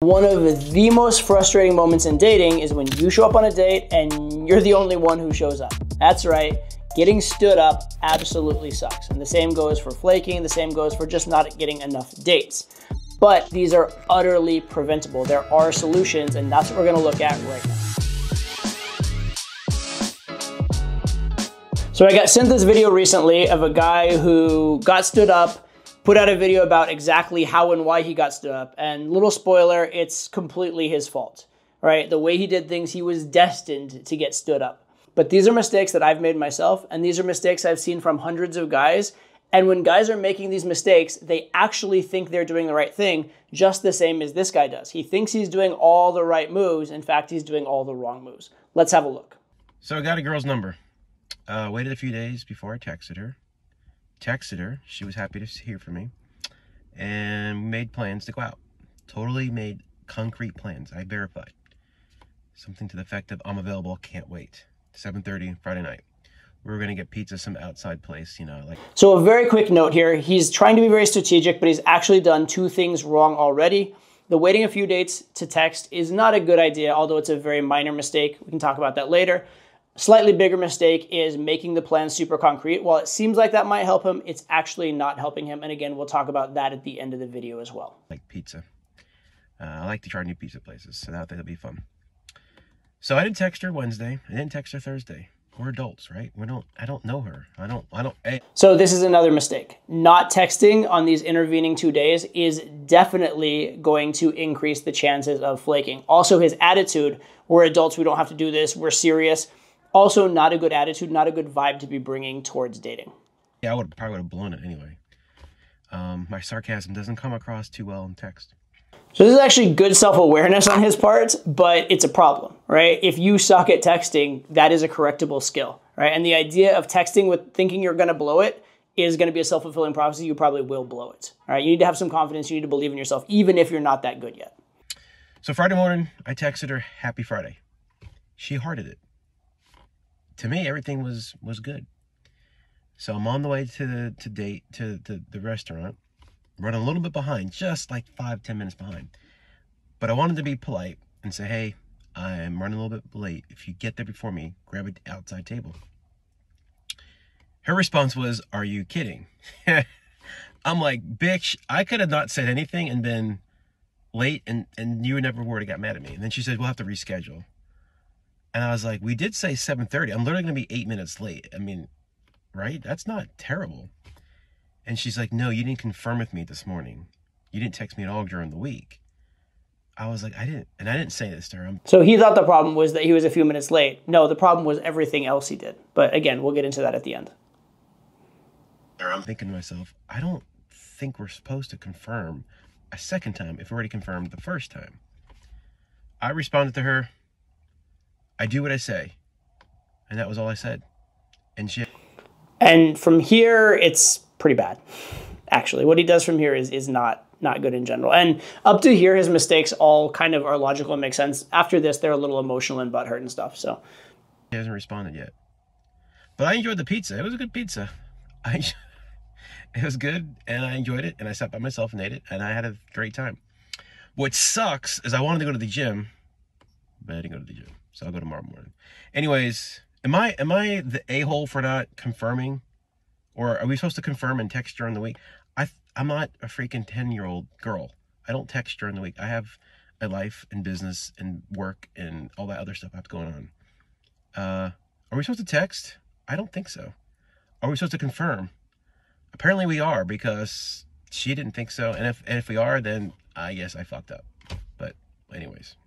One of the most frustrating moments in dating is when you show up on a date and you're the only one who shows up. That's right, getting stood up absolutely sucks. And the same goes for flaking, the same goes for just not getting enough dates. But these are utterly preventable. There are solutions, and that's what we're gonna look at right now. So I got sent this video recently of a guy who got stood up, put out a video about exactly how and why he got stood up. And little spoiler, it's completely his fault, right? The way he did things, he was destined to get stood up. But these are mistakes that I've made myself, and these are mistakes I've seen from hundreds of guys. And when guys are making these mistakes, they actually think they're doing the right thing, just the same as this guy does. He thinks he's doing all the right moves. In fact, he's doing all the wrong moves. Let's have a look. So I got a girl's number. Waited a few days before I texted her. She was happy to hear from me, and we made plans to go out. Totally made concrete plans. I verified something to the effect of, I'm available, can't wait. 7:30 Friday night. We were gonna get pizza some outside place, you know, like. So a very quick note here. He's trying to be very strategic, but he's actually done two things wrong already. The waiting a few dates to text is not a good idea, although it's a very minor mistake. We can talk about that later. Slightly bigger mistake is making the plan super concrete. While it seems like that might help him, it's actually not helping him. And again, we'll talk about that at the end of the video as well. Like pizza. I like to try new pizza places, so that'll be fun. So I didn't text her Wednesday. I didn't text her Thursday. We're adults, right? I don't know her. So this is another mistake. Not texting on these intervening 2 days is definitely going to increase the chances of flaking. Also, his attitude, we're adults, we don't have to do this, we're serious. Also, not a good attitude, not a good vibe to be bringing towards dating. Yeah, I probably would have blown it anyway. My sarcasm doesn't come across too well in text. So this is actually good self-awareness on his part, but it's a problem, right? If you suck at texting, that is a correctable skill, right? And the idea of texting with thinking you're gonna blow it is gonna be a self-fulfilling prophecy. You probably will blow it, all right? You need to have some confidence. You need to believe in yourself, even if you're not that good yet. So Friday morning, I texted her, happy Friday. She hearted it. To me, everything was good. So I'm on the way to the restaurant, running a little bit behind, just like 5-10 minutes behind. But I wanted to be polite and say, hey, I'm running a little bit late. If you get there before me, grab an outside table. Her response was, are you kidding? I'm like, bitch, I could have not said anything and been late and you never would have got mad at me. And then she said, we'll have to reschedule. And I was like, we did say 7:30. I'm literally going to be 8 minutes late. I mean, right? That's not terrible. And she's like, no, you didn't confirm with me this morning. You didn't text me at all during the week. I was like, I didn't say this to her. So he thought the problem was that he was a few minutes late. No, the problem was everything else he did. But again, we'll get into that at the end. I'm thinking to myself, I don't think we're supposed to confirm a second time if we already confirmed the first time. I responded to her, I do what I say. And that was all I said. And from here, it's pretty bad. Actually, what he does from here is not good in general. And up to here, his mistakes all kind of are logical and make sense. After this, they're a little emotional and butthurt and stuff. So he hasn't responded yet. But I enjoyed the pizza. It was a good pizza. It was good, and I enjoyed it, and I sat by myself and ate it, and I had a great time. What sucks is I wanted to go to the gym, but I didn't go to the gym. So I'll go tomorrow morning. Anyways, am I the a-hole for not confirming? Or are we supposed to confirm and text during the week? I'm not a freaking 10-year-old girl. I don't text during the week. I have a life and business and work and all that other stuff I have going on. Are we supposed to text? I don't think so. Are we supposed to confirm? Apparently we are, because she didn't think so. And if we are, then I guess I fucked up. But anyways.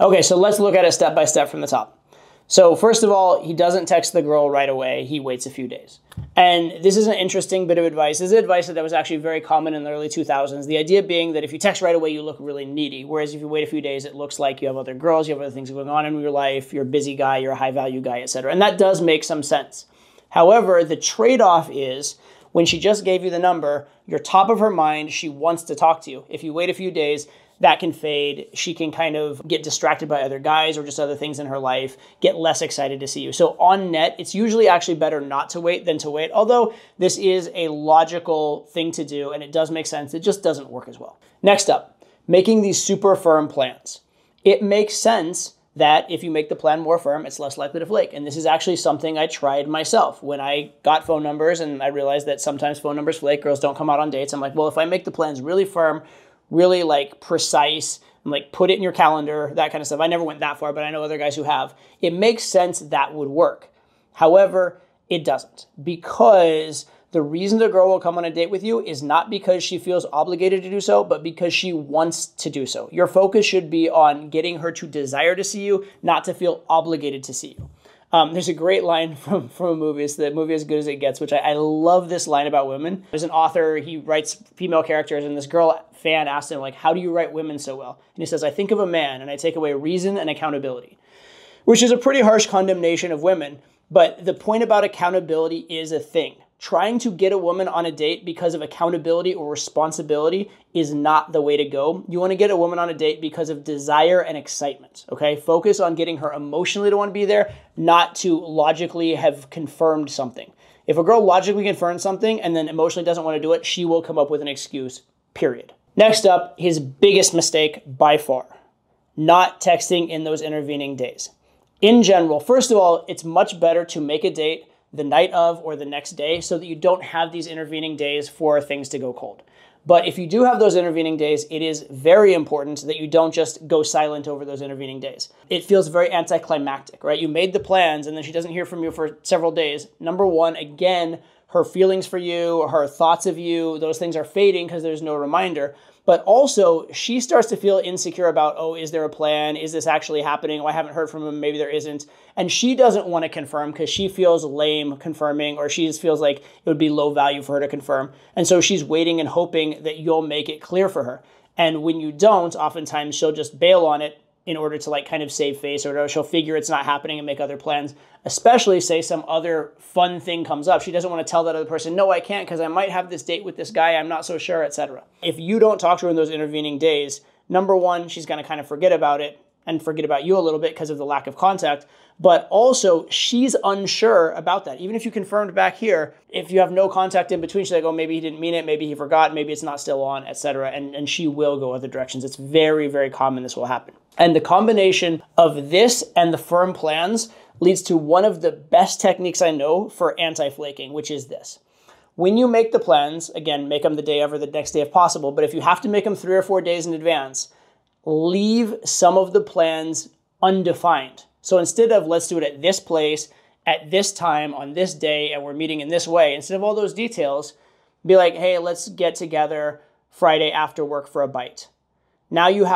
Okay, so let's look at it step by step from the top. So first of all, he doesn't text the girl right away. He waits a few days. And this is an interesting bit of advice. This is advice that was actually very common in the early 2000s. The idea being that if you text right away, you look really needy. Whereas if you wait a few days, it looks like you have other girls, you have other things going on in your life, you're a busy guy, you're a high value guy, etc. And that does make some sense. However, the trade-off is when she just gave you the number, you're top of her mind, she wants to talk to you. If you wait a few days, that can fade. She can kind of get distracted by other guys or just other things in her life, get less excited to see you. So on net, it's usually actually better not to wait than to wait, although this is a logical thing to do and it does make sense. It just doesn't work as well. Next up, making these super firm plans. It makes sense that if you make the plan more firm, it's less likely to flake. And this is actually something I tried myself. When I got phone numbers and I realized that sometimes phone numbers flake, girls don't come out on dates, I'm like, well, if I make the plans really firm, really like precise, and like put it in your calendar, that kind of stuff. I never went that far, but I know other guys who have. It makes sense that would work. However, it doesn't, because the reason the girl will come on a date with you is not because she feels obligated to do so, but because she wants to do so. Your focus should be on getting her to desire to see you, not to feel obligated to see you. There's a great line from a movie. It's the movie As Good As It Gets, which I love this line about women. There's an author, he writes female characters, and this girl fan asked him, like, how do you write women so well? And he says, I think of a man and I take away reason and accountability, which is a pretty harsh condemnation of women. But the point about accountability is a thing. Trying to get a woman on a date because of accountability or responsibility is not the way to go. You want to get a woman on a date because of desire and excitement, okay? Focus on getting her emotionally to want to be there, not to logically have confirmed something. If a girl logically confirms something and then emotionally doesn't want to do it, she will come up with an excuse, period. Next up, his biggest mistake by far, not texting in those intervening days. In general, first of all, it's much better to make a date the night of or the next day so that you don't have these intervening days for things to go cold. But if you do have those intervening days, it is very important that you don't just go silent over those intervening days. It feels very anticlimactic, right? You made the plans and then she doesn't hear from you for several days. Number one, again, her feelings for you, her thoughts of you, those things are fading because there's no reminder. But also, she starts to feel insecure about, oh, is there a plan? Is this actually happening? Oh, I haven't heard from him. Maybe there isn't. And she doesn't want to confirm because she feels lame confirming, or she just feels like it would be low value for her to confirm. And so she's waiting and hoping that you'll make it clear for her. And when you don't, oftentimes she'll just bail on it in order to like kind of save face, or she'll figure it's not happening and make other plans, especially say some other fun thing comes up. She doesn't want to tell that other person, no, I can't because I might have this date with this guy, I'm not so sure, etc. If you don't talk to her in those intervening days, number one, she's going to kind of forget about it and forget about you a little bit because of the lack of contact. But also, she's unsure about that. Even if you confirmed back here, if you have no contact in between, she's like, oh, maybe he didn't mean it, maybe he forgot, maybe it's not still on, etc. And she will go other directions. It's very, very common this will happen. And the combination of this and the firm plans leads to one of the best techniques I know for anti-flaking, which is this. When you make the plans, again, make them the day of or the next day if possible, but if you have to make them 3 or 4 days in advance, leave some of the plans undefined. So instead of let's do it at this place, at this time, on this day, and we're meeting in this way, instead of all those details, be like, hey, let's get together Friday after work for a bite. Now you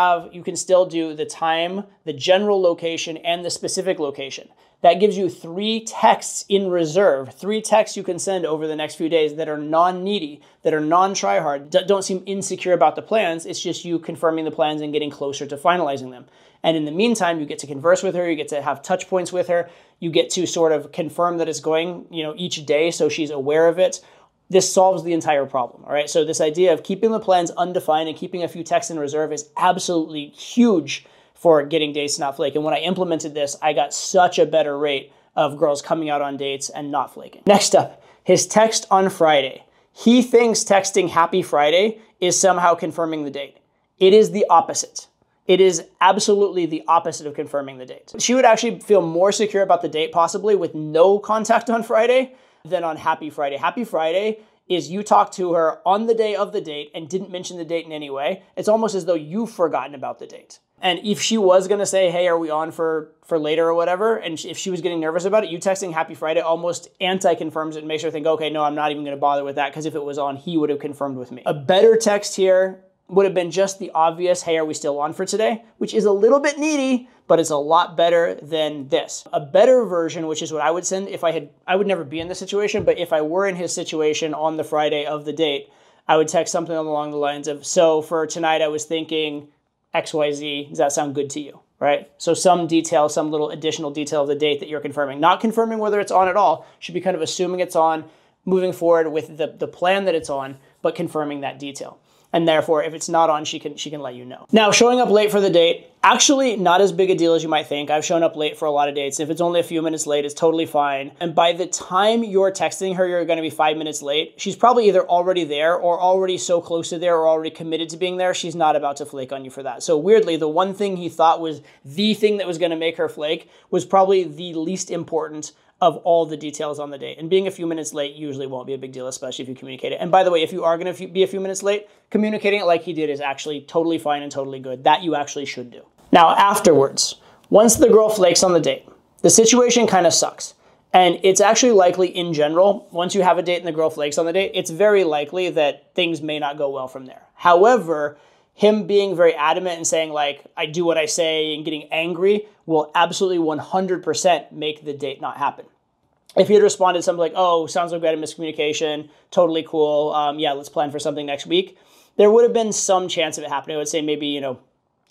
can still do the time, the general location, and the specific location. That gives you 3 texts in reserve, 3 texts you can send over the next few days that are non-needy, that are non-try-hard, don't seem insecure about the plans. It's just you confirming the plans and getting closer to finalizing them. And in the meantime, you get to converse with her, you get to have touch points with her, you get to sort of confirm that it's going, each day so she's aware of it. This solves the entire problem, all right? So this idea of keeping the plans undefined and keeping a few texts in reserve is absolutely huge for getting dates to not flake. And when I implemented this, I got such a better rate of girls coming out on dates and not flaking. Next up, his text on Friday. He thinks texting Happy Friday is somehow confirming the date. It is the opposite. It is absolutely the opposite of confirming the date. She would actually feel more secure about the date possibly with no contact on Friday than on Happy Friday. Happy Friday is you talk to her on the day of the date and didn't mention the date in any way. It's almost as though you've forgotten about the date. And if she was going to say, hey, are we on for later or whatever, and if she was getting nervous about it, you texting Happy Friday almost anti-confirms it and makes her think, okay, no, I'm not even going to bother with that because if it was on, he would have confirmed with me. A better text here would have been just the obvious, hey, are we still on for today? Which is a little bit needy, but it's a lot better than this. A better version, which is what I would send if I would never be in this situation, but if I were in his situation on the Friday of the date, I would text something along the lines of, so for tonight I was thinking XYZ, does that sound good to you, right? So some detail, some little additional detail of the date that you're confirming. Not confirming whether it's on at all, should be kind of assuming it's on, moving forward with the plan that it's on, but confirming that detail. And therefore, if it's not on, she can let you know. Now, showing up late for the date, actually not as big a deal as you might think. I've shown up late for a lot of dates. If it's only a few minutes late, it's totally fine. And by the time you're texting her, you're going to be 5 minutes late. She's probably either already there or already so close to there or already committed to being there. She's not about to flake on you for that. So weirdly, the one thing he thought was the thing that was going to make her flake was probably the least important of all the details on the date. And being a few minutes late usually won't be a big deal, especially if you communicate it. And by the way, if you are going to be a few minutes late, communicating it like he did is actually totally fine and totally good. That you actually should do. Now, afterwards, once the girl flakes on the date, the situation kind of sucks. And it's actually likely in general, once you have a date and the girl flakes on the date, it's very likely that things may not go well from there. However, him being very adamant and saying like, I do what I say and getting angry will absolutely 100% make the date not happen. If he had responded something like, oh, sounds like we had a miscommunication, totally cool, yeah, let's plan for something next week, there would have been some chance of it happening. I would say maybe,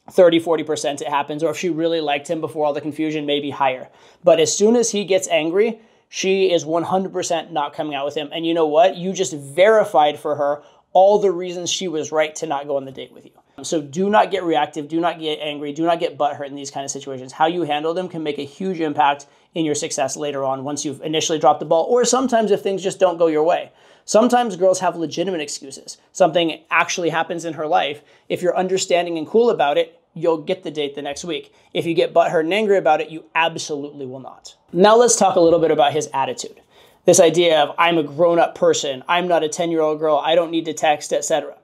30, 40% it happens. Or if she really liked him before all the confusion, maybe higher. But as soon as he gets angry, she is 100% not coming out with him. And you know what? You just verified for her all the reasons she was right to not go on the date with you. So do not get reactive, do not get angry, do not get butthurt in these kind of situations. How you handle them can make a huge impact in your success later on once you've initially dropped the ball, or sometimes if things just don't go your way. Sometimes girls have legitimate excuses. Something actually happens in her life. If you're understanding and cool about it, you'll get the date the next week. If you get butthurt and angry about it, you absolutely will not. Now let's talk a little bit about his attitude. This idea of I'm a grown-up person, I'm not a 10-year-old girl, I don't need to text, etc.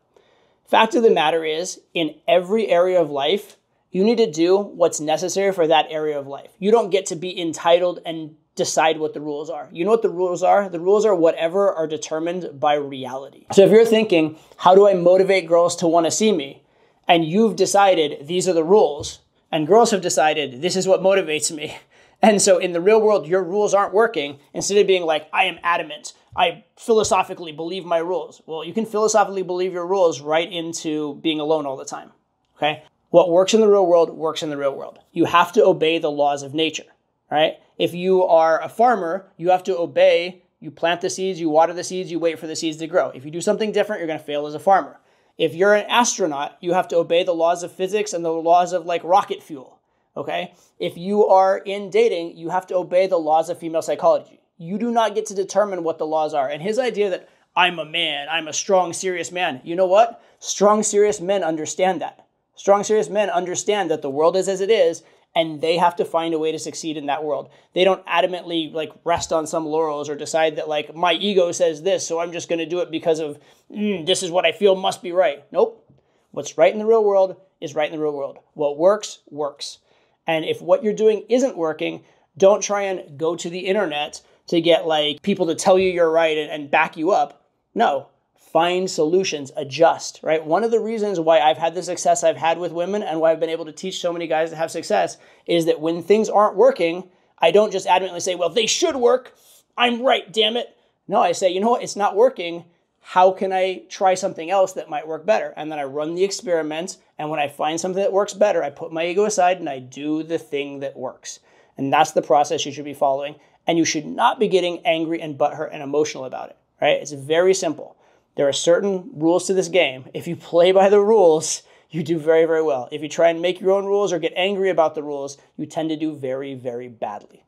Fact of the matter is, in every area of life, you need to do what's necessary for that area of life. You don't get to be entitled and decide what the rules are. You know what the rules are? The rules are whatever are determined by reality. So if you're thinking, how do I motivate girls to want to see me? And you've decided these are the rules, and girls have decided this is what motivates me. And so in the real world, your rules aren't working. Instead of being like, I am adamant, I philosophically believe my rules. Well, you can philosophically believe your rules right into being alone all the time, okay? What works in the real world works in the real world. You have to obey the laws of nature, right? If you are a farmer, you have to obey, you plant the seeds, you water the seeds, you wait for the seeds to grow. If you do something different, you're going to fail as a farmer. If you're an astronaut, you have to obey the laws of physics and the laws of like rocket fuel, okay? If you are in dating, you have to obey the laws of female psychology. You do not get to determine what the laws are. And his idea that I'm a man, I'm a strong, serious man, you know what? Strong, serious men understand that. Strong, serious men understand that the world is as it is, and they have to find a way to succeed in that world. They don't adamantly like rest on some laurels or decide that like my ego says this, so I'm just going to do it because of this is what I feel must be right. Nope. What's right in the real world is right in the real world. What works, works. And if what you're doing isn't working, don't try and go to the internet to get like people to tell you you're right and back you up. No. Find solutions, adjust, right? One of the reasons why I've had the success I've had with women and why I've been able to teach so many guys to have success is that when things aren't working, I don't just adamantly say, well, they should work. I'm right, damn it. No, I say, you know what? It's not working. How can I try something else that might work better? And then I run the experiment. And when I find something that works better, I put my ego aside and I do the thing that works. And that's the process you should be following. And you should not be getting angry and butthurt and emotional about it, right? It's very simple. There are certain rules to this game. If you play by the rules, you do very, very well. If you try and make your own rules or get angry about the rules, you tend to do very, very badly.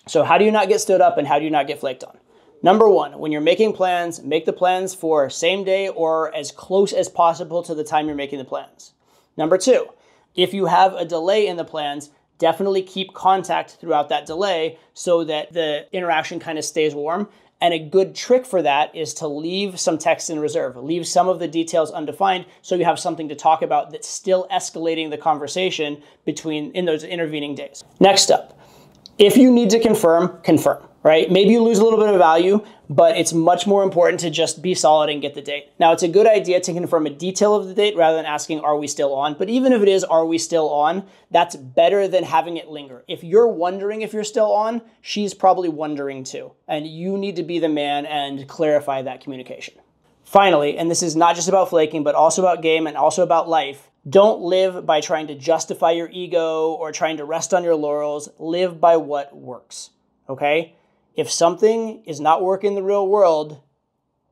So how do you not get stood up and how do you not get flaked on? Number one, when you're making plans, make the plans for same day or as close as possible to the time you're making the plans. Number two, if you have a delay in the plans, definitely keep contact throughout that delay so that the interaction kind of stays warm. And a good trick for that is to leave some text in reserve. Leave some of the details undefined so you have something to talk about that's still escalating the conversation in those intervening days. Next up, if you need to confirm, confirm, right? Maybe you lose a little bit of value, but it's much more important to just be solid and get the date. Now, it's a good idea to confirm a detail of the date rather than asking, are we still on? But even if it is, are we still on? That's better than having it linger. If you're wondering if you're still on, she's probably wondering too. And you need to be the man and clarify that communication. Finally, and this is not just about flaking, but also about game and also about life, don't live by trying to justify your ego or trying to rest on your laurels. Live by what works, okay? If something is not working in the real world,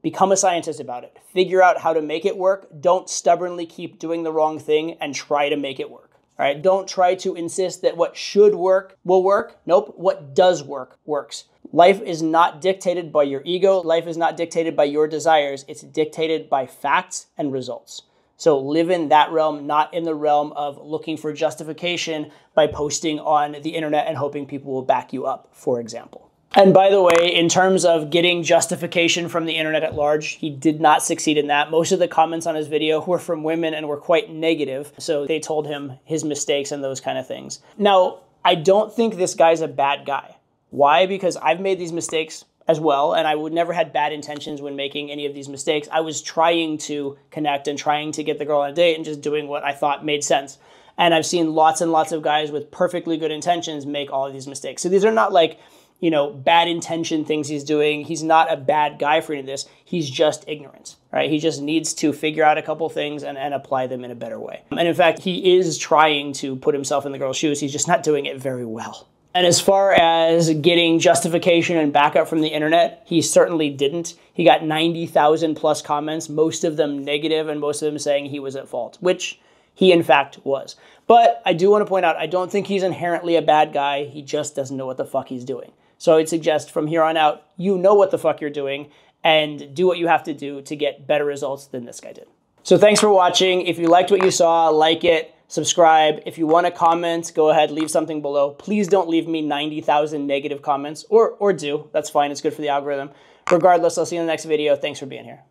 Become a scientist about it. Figure out how to make it work. Don't stubbornly keep doing the wrong thing and try to make it work. All right? Don't try to insist that what should work will work. Nope. What does work works. Life is not dictated by your ego. Life is not dictated by your desires. It's dictated by facts and results. So live in that realm, not in the realm of looking for justification by posting on the internet and hoping people will back you up, for example. And by the way, in terms of getting justification from the internet at large, he did not succeed in that. Most of the comments on his video were from women and were quite negative. So they told him his mistakes and those kind of things. Now, I don't think this guy's a bad guy. Why? Because I've made these mistakes as well, and I would never had bad intentions when making any of these mistakes. I was trying to connect and trying to get the girl on a date and just doing what I thought made sense. And I've seen lots and lots of guys with perfectly good intentions make all of these mistakes. So these are not like, bad intention things he's doing. He's not a bad guy for any of this. He's just ignorant, right? He just needs to figure out a couple things and apply them in a better way. And in fact, he is trying to put himself in the girl's shoes. He's just not doing it very well. And as far as getting justification and backup from the internet, he certainly didn't. He got 90,000 plus comments, most of them negative and most of them saying he was at fault, which he in fact was. But I do want to point out, I don't think he's inherently a bad guy. He just doesn't know what the fuck he's doing. So I'd suggest from here on out, you know what the fuck you're doing and do what you have to do to get better results than this guy did. So thanks for watching. If you liked what you saw, like it, subscribe. If you want to comment, go ahead, leave something below. Please don't leave me 90,000 negative comments or do. That's fine. It's good for the algorithm. Regardless, I'll see you in the next video. Thanks for being here.